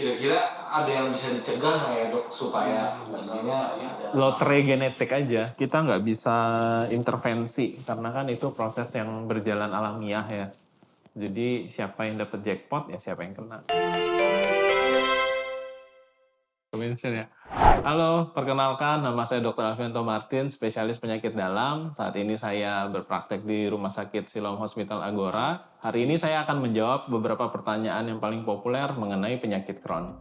Kira-kira ada yang bisa dicegah nggak ya dok supaya misalnya Lotre genetik aja, kita nggak bisa intervensi karena kan itu proses yang berjalan alamiah ya. Jadi siapa yang dapat jackpot ya siapa yang kena. Mention ya. Halo, perkenalkan nama saya Dr. Alfianto Martin, spesialis penyakit dalam. Saat ini saya berpraktek di Rumah Sakit Siloam Hospital Agora. Hari ini saya akan menjawab beberapa pertanyaan yang paling populer mengenai penyakit Crohn.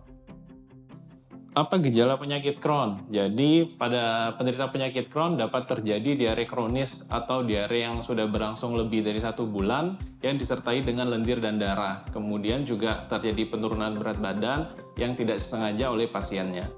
Apa gejala penyakit Crohn? Jadi pada penderita penyakit Crohn dapat terjadi diare kronis atau diare yang sudah berlangsung lebih dari 1 bulan yang disertai dengan lendir dan darah. Kemudian juga terjadi penurunan berat badan yang tidak disengaja oleh pasiennya.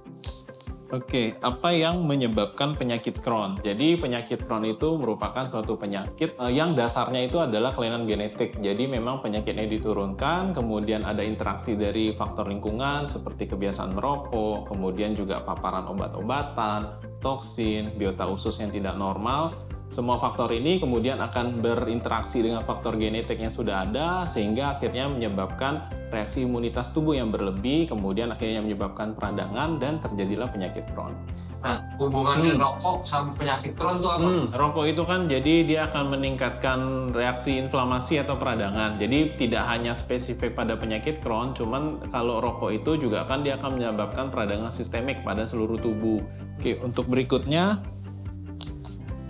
Oke, apa yang menyebabkan penyakit Crohn? Jadi penyakit Crohn itu merupakan suatu penyakit yang dasarnya itu adalah kelainan genetik. Jadi memang penyakitnya diturunkan, kemudian ada interaksi dari faktor lingkungan seperti kebiasaan merokok, kemudian juga paparan obat-obatan, toksin, biota usus yang tidak normal. Semua faktor ini kemudian akan berinteraksi dengan faktor genetik yang sudah ada sehingga akhirnya menyebabkan reaksi imunitas tubuh yang berlebih, kemudian akhirnya menyebabkan peradangan dan terjadilah penyakit Crohn. Nah, hubungannya rokok sama penyakit Crohn itu apa? Rokok itu kan jadi dia akan meningkatkan reaksi inflamasi atau peradangan. Jadi tidak hanya spesifik pada penyakit Crohn, cuman kalau rokok itu juga kan dia akan menyebabkan peradangan sistemik pada seluruh tubuh. Oke, untuk berikutnya,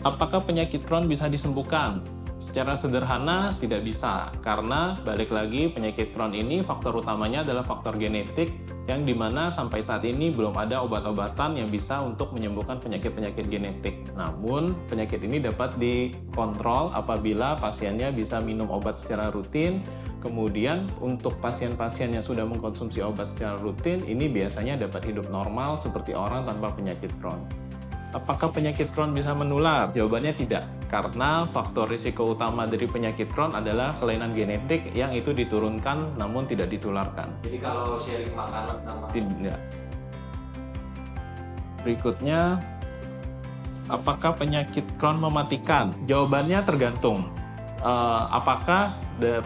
apakah penyakit Crohn bisa disembuhkan? Secara sederhana tidak bisa, karena balik lagi penyakit Crohn ini faktor utamanya adalah faktor genetik yang dimana sampai saat ini belum ada obat-obatan yang bisa untuk menyembuhkan penyakit-penyakit genetik. Namun penyakit ini dapat dikontrol apabila pasiennya bisa minum obat secara rutin. Kemudian untuk pasien-pasien yang sudah mengkonsumsi obat secara rutin, ini biasanya dapat hidup normal seperti orang tanpa penyakit Crohn. Apakah penyakit Crohn bisa menular? Jawabannya tidak, karena faktor risiko utama dari penyakit Crohn adalah kelainan genetik yang itu diturunkan namun tidak ditularkan. Jadi kalau sharing makanan sama Tidak. Berikutnya, apakah penyakit Crohn mematikan? Jawabannya tergantung. Apakah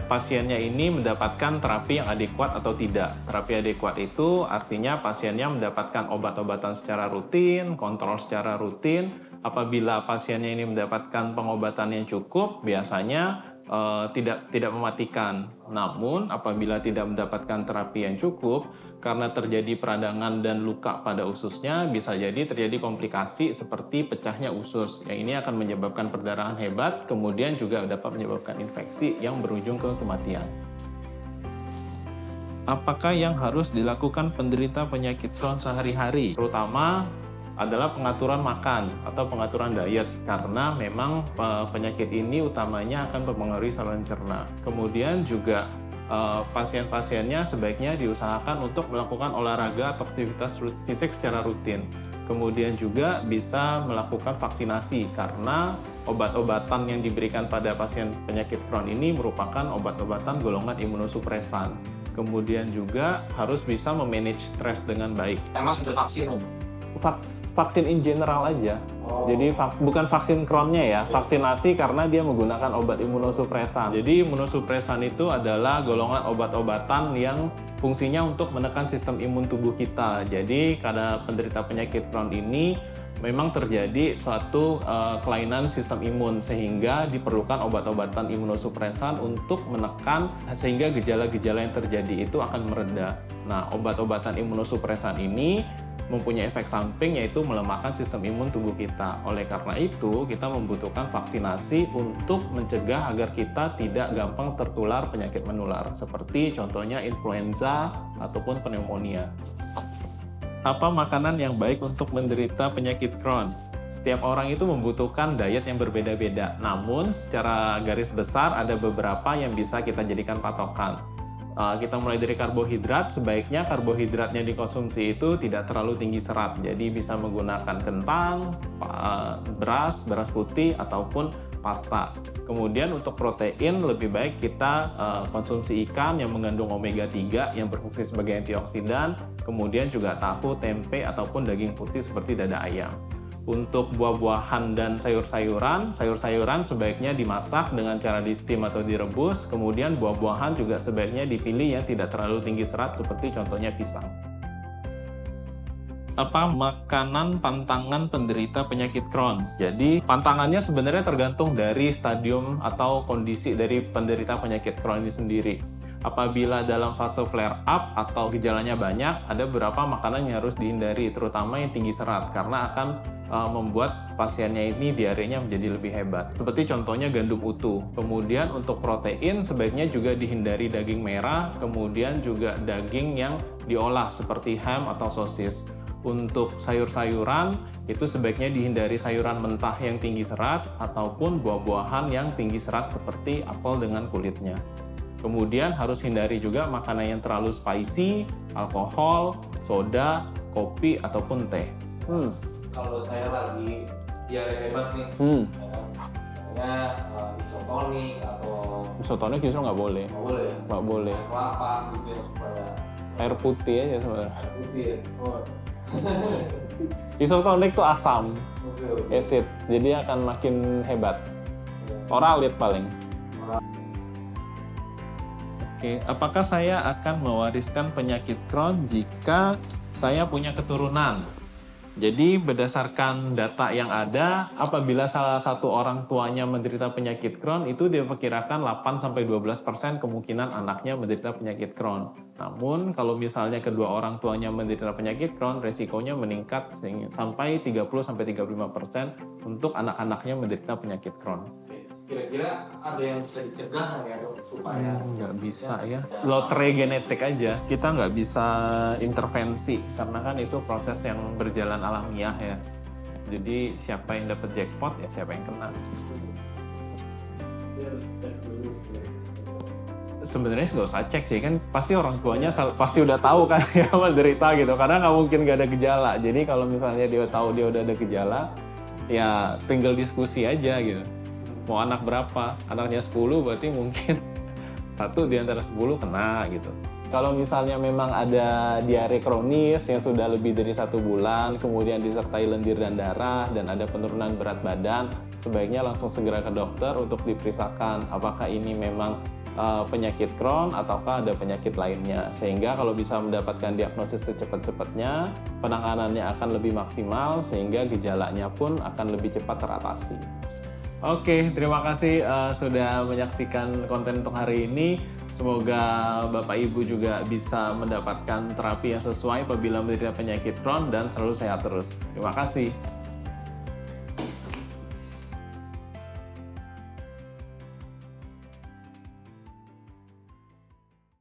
pasiennya ini mendapatkan terapi yang adekuat atau tidak. Terapi adekuat itu artinya pasiennya mendapatkan obat-obatan secara rutin, kontrol secara rutin. Apabila pasiennya ini mendapatkan pengobatan yang cukup, biasanya tidak mematikan. Namun apabila tidak mendapatkan terapi yang cukup, karena terjadi peradangan dan luka pada ususnya, bisa jadi terjadi komplikasi seperti pecahnya usus. Yang ini akan menyebabkan perdarahan hebat, kemudian juga dapat menyebabkan infeksi yang berujung ke kematian. Apakah yang harus dilakukan penderita penyakit Crohn sehari-hari? Terutama adalah pengaturan makan atau pengaturan diet, karena memang penyakit ini utamanya akan mempengaruhi saluran cerna. Kemudian juga pasien-pasiennya sebaiknya diusahakan untuk melakukan olahraga atau aktivitas fisik secara rutin. Kemudian juga bisa melakukan vaksinasi, karena obat-obatan yang diberikan pada pasien penyakit Crohn ini merupakan obat-obatan golongan imunosupresan. Kemudian juga harus bisa memanage stres dengan baik. emang sudah vaksin? Vaksin in general aja. Jadi bukan vaksin Crohn-nya ya, vaksinasi karena dia menggunakan obat imunosupresan. Jadi imunosupresan itu adalah golongan obat-obatan yang fungsinya untuk menekan sistem imun tubuh kita. Jadi pada penderita penyakit Crohn ini memang terjadi suatu kelainan sistem imun sehingga diperlukan obat-obatan imunosupresan untuk menekan sehingga gejala-gejala yang terjadi itu akan mereda. Nah, obat-obatan imunosupresan ini mempunyai efek samping yaitu melemahkan sistem imun tubuh kita. Oleh karena itu, kita membutuhkan vaksinasi untuk mencegah agar kita tidak gampang tertular penyakit menular, seperti contohnya influenza ataupun pneumonia. Apa makanan yang baik untuk menderita penyakit Crohn? Setiap orang itu membutuhkan diet yang berbeda-beda, namun secara garis besar ada beberapa yang bisa kita jadikan patokan. Kita mulai dari karbohidrat, sebaiknya karbohidratnya dikonsumsi itu tidak terlalu tinggi serat. Jadi bisa menggunakan kentang, beras putih, ataupun pasta. Kemudian untuk protein lebih baik kita konsumsi ikan yang mengandung omega 3 yang berfungsi sebagai antioksidan, kemudian juga tahu, tempe, ataupun daging putih seperti dada ayam. Untuk buah-buahan dan sayur-sayuran, sayur-sayuran sebaiknya dimasak dengan cara di steam atau direbus. Kemudian buah-buahan juga sebaiknya dipilih yang tidak terlalu tinggi serat seperti contohnya pisang. Apa makanan pantangan penderita penyakit Crohn? Jadi pantangannya sebenarnya tergantung dari stadium atau kondisi dari penderita penyakit Crohn ini sendiri. Apabila dalam fase flare up atau gejalanya banyak, ada beberapa makanan yang harus dihindari, terutama yang tinggi serat, karena akan membuat pasiennya ini diarenya menjadi lebih hebat. Seperti contohnya gandum utuh. Kemudian untuk protein sebaiknya juga dihindari daging merah, kemudian juga daging yang diolah seperti ham atau sosis. Untuk sayur-sayuran, itu sebaiknya dihindari sayuran mentah yang tinggi serat ataupun buah-buahan yang tinggi serat seperti apel dengan kulitnya. Kemudian harus hindari juga makanan yang terlalu spicy, alkohol, soda, kopi, ataupun teh. Kalau saya lagi diare hebat nih, misalnya isotonik atau Isotonik justru nggak boleh. nggak boleh ya? Nggak boleh. Air kelapa gitu ya supaya Air putih aja sebenarnya. air putih ya. Oh. Isotonik tuh asam, Oke. acid, jadi akan makin hebat. Oralit paling. Oke, apakah saya akan mewariskan penyakit Crohn jika saya punya keturunan? Jadi berdasarkan data yang ada, apabila salah satu orang tuanya menderita penyakit Crohn, itu diperkirakan 8-12% kemungkinan anaknya menderita penyakit Crohn. Namun, kalau misalnya kedua orang tuanya menderita penyakit Crohn, resikonya meningkat sampai 30-35% untuk anak-anaknya menderita penyakit Crohn. Kira-kira ada yang bisa dicegah nggak ya dok supaya Nggak bisa ya. Lotre genetik aja. Kita nggak bisa intervensi karena kan itu proses yang berjalan alamiah ya. Jadi siapa yang dapat jackpot ya siapa yang kena. Sebenarnya nggak usah cek sih, kan pasti orang tuanya pasti udah tahu kan ya menderita gitu. Karena nggak mungkin nggak ada gejala. Jadi kalau misalnya dia tahu dia udah ada gejala, ya tinggal diskusi aja gitu. Mau anak berapa? Anaknya 10 berarti mungkin 1 di antara 10 kena gitu. Kalau misalnya memang ada diare kronis yang sudah lebih dari 1 bulan, kemudian disertai lendir dan darah, dan ada penurunan berat badan, sebaiknya langsung segera ke dokter untuk diperiksakan apakah ini memang penyakit Crohn ataukah ada penyakit lainnya. Sehingga kalau bisa mendapatkan diagnosis secepat-cepatnya, penanganannya akan lebih maksimal sehingga gejalanya pun akan lebih cepat teratasi. Oke, terima kasih sudah menyaksikan konten untuk hari ini. Semoga Bapak Ibu juga bisa mendapatkan terapi yang sesuai apabila menderita penyakit Crohn dan selalu sehat terus. Terima kasih.